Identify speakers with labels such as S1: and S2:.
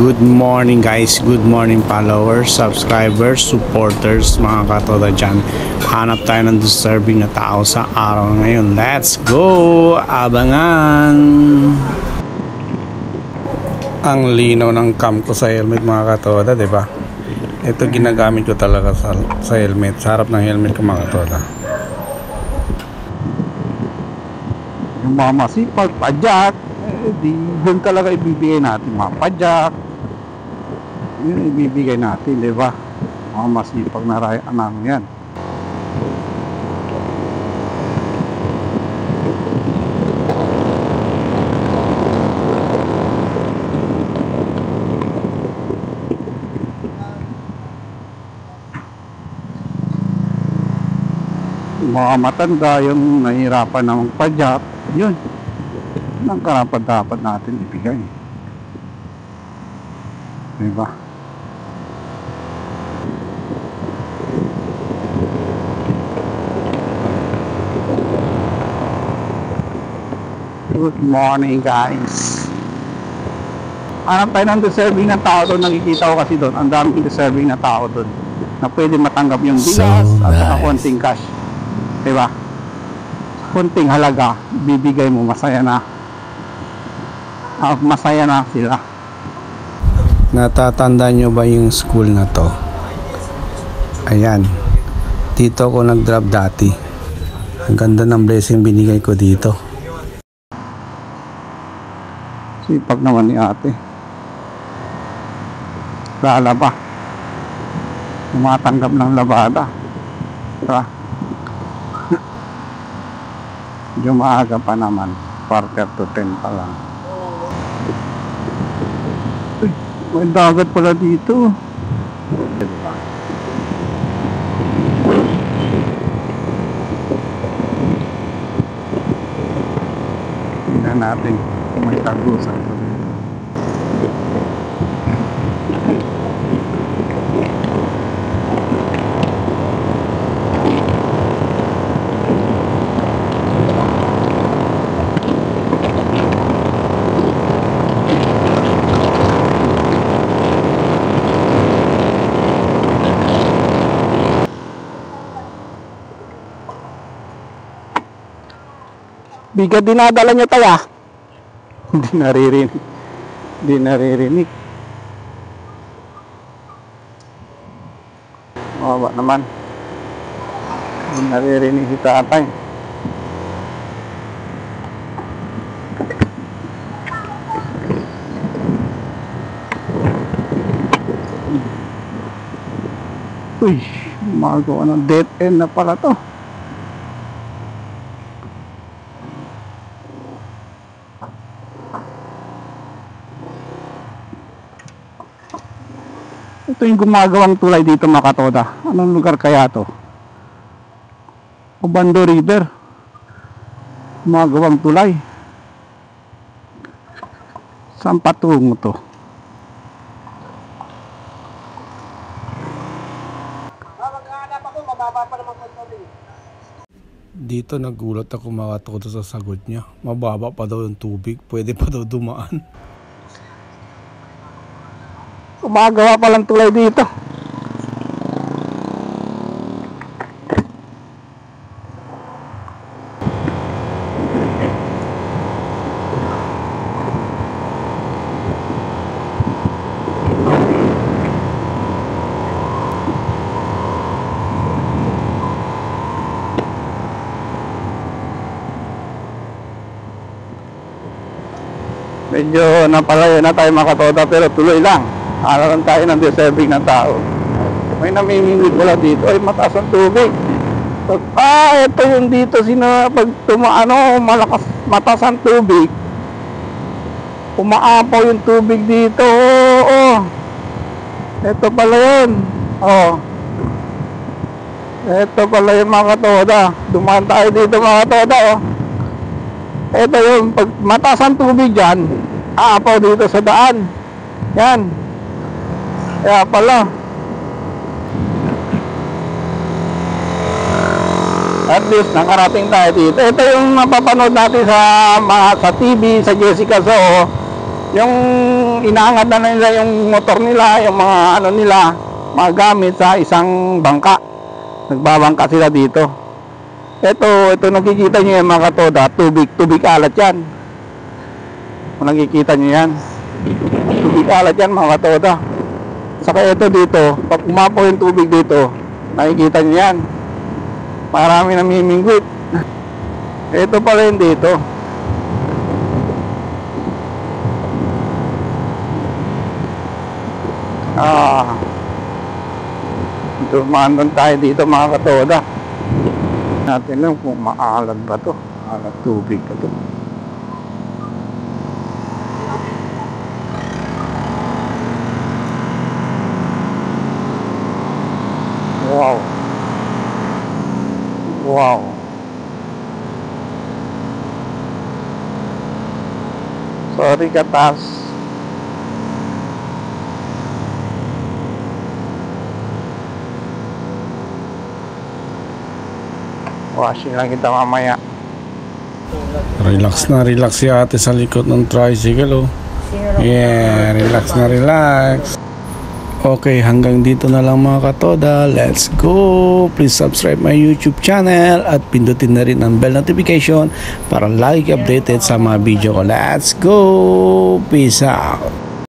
S1: Good morning guys, good morning followers, subscribers, supporters, mga katoda dyan. Hanap tayo ng deserving na tao sa araw ngayon. Let's go! Abangan! Ang linaw ng cam ko sa helmet mga katoda, diba? Ito ginagamit ko talaga sa helmet, sa harap ng helmet ko mga katoda.
S2: Yung mga masipag, padyak, di doon talaga ibibigay natin mga padyak. Yun ibibigay natin, di ba? Mga masipag na anak yan. Mga matanda yung nahihirapan na magpadyak, yun ang karapat dapat natin ibigay, diba? Good morning guys. Hanap tayo ng deserving na tao doon. Nakikita ko kasi doon ang daming deserving na tao doon na pwede matanggap yung bigas at saka konting cash, diba? Konting halaga bibigay mo, masaya na sila.
S1: Natatanda nyo ba yung school na to? Ayan, dito ako nag-drop dati. Ang ganda ng blessing binigay ko dito.
S2: Sipag naman ni ate. Lalaba, tumatanggap ng labada, diba? Medyo maaga pa naman, 9:45 pa lang. Uy, may dagat pala dito. Diba? Tingnan natin kung may tagusan pa rin. Bigat dinadala niya tayo. Hindi naririnig. Mawa naman. Hindi naririnig si tatay. Uy, magawa ng dead end na pala to. Ito yung gumagawang tulay dito mga katoda. Anong lugar kaya to? Obando River. Gumagawang tulay. Saan patungo to?
S1: Dito nagulat ako mga katoda sa sagot niya. Mababa pa daw yung tubig, pwede pa daw dumaan.
S2: Gumagawa palang tulay dito. Medyo napalayo na tayo mga katoda, pero tuloy lang. Haralan tayo ng deserving na tao. May namimingwid wala dito. Ay, mataas ang tubig. Ito yung dito pag malakas, mataas ang tubig. Umaapaw yung tubig dito. Oo. Ito pala yun. Oo. Ito pala yung mga katoda. Dumaan tayo dito mga katoda. Oh. Ito yung pag mataas ang tubig dyan, aapaw dito sa daan. Yan. Kaya pala. At least nakarating tayo dito. Ito yung napapanood natin sa TV, sa Jessica Soho. yung inaangat na nila yung motor nila, yung mga ano nila, mga gamit sa isang bangka. Nagbabangka sila dito. Ito nakikita nyo yan mga katoda, tubig alat yan. Kung nakikita nyo yan, tubig alat yan mga katoda. Saka ito dito, pag umapaw yung tubig dito, nakikita nyo yan. Marami namimingwit. Ito pa rin dito. Dumaan tayo dito mga katoda. Natin lang kung maalat ba to. Maalat tubig ba to. Wow. Wow. Sorry katas. Washing lang kita mamaya.
S1: Relax na relax si ate sa likod ng tricycle, oh. Yeah, relax na relax. Okay, hanggang dito na lang mga katoda. Let's go! Please subscribe my YouTube channel at pindutin na rin ang bell notification para lagi updated sa mga video ko. Let's go! Peace out!